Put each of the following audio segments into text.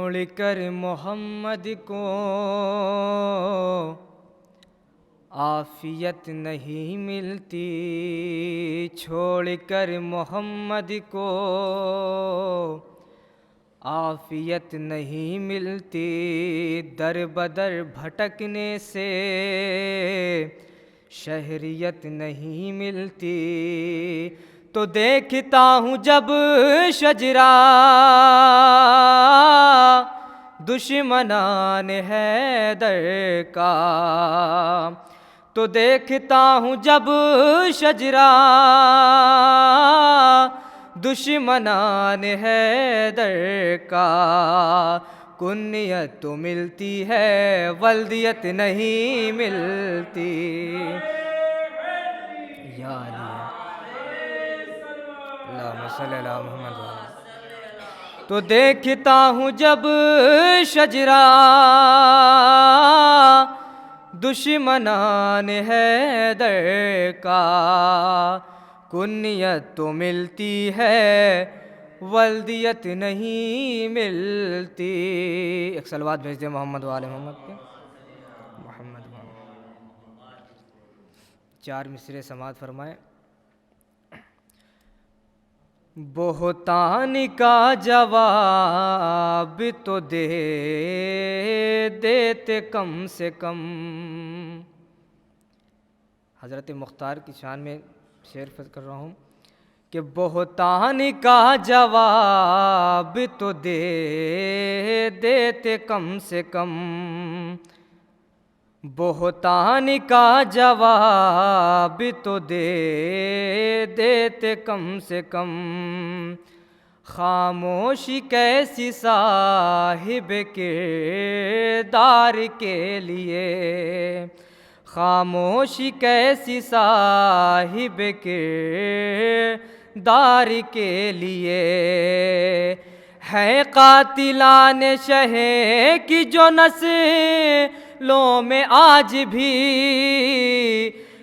छोड़कर मोहम्मद को आफियत नहीं मिलती, छोड़कर मोहम्मद को आफियत नहीं मिलती। दर बदर भटकने से शहरियत नहीं मिलती। तो देखता हूँ जब शजरा दुश्मनान हैदर का, तो देखता हूँ जब शजरा दुश्मनान हैदर का। कुन्नियत तो मिलती है, वल्दियत नहीं मिलती। या अल्लाहुम्मा सल्ली अला मुहम्मद। तो देखता हूँ जब शजरा दुश्मनान हैदर का, कुन्नियत तो मिलती है, वल्दियत नहीं मिलती। एक सलवात भेज दे मोहम्मद वाले मोहम्मद पे। मोहम्मद चार मिसरे समात फरमाए। बोहतान का जवाब तो दे देते कम से कम। हज़रत मुख्तार की शान में शेर कर रहा हूँ कि बोहतान का जवाब तो दे देते कम से कम। बोहतान का जवाब तो दे देते कम से कम। खामोशी कैसी साहिब किरदार के लिए, खामोशी कैसी साहिब किरदार के लिए। है कातिलान शहे की जो नस्लों में आज भी,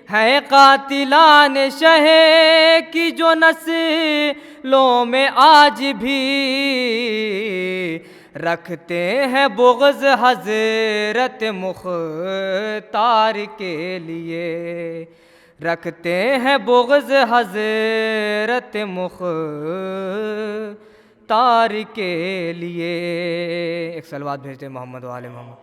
है कातिलान शहे की जो नस्लों में आज भी। रखते हैं बुग़्ज़ हज़रत मुख्तार के लिए, रखते हैं बुग़्ज़ हज़रत मुख्तार के लिए। एक सलवात भेजते मोहम्मद वाले मोहम्मद।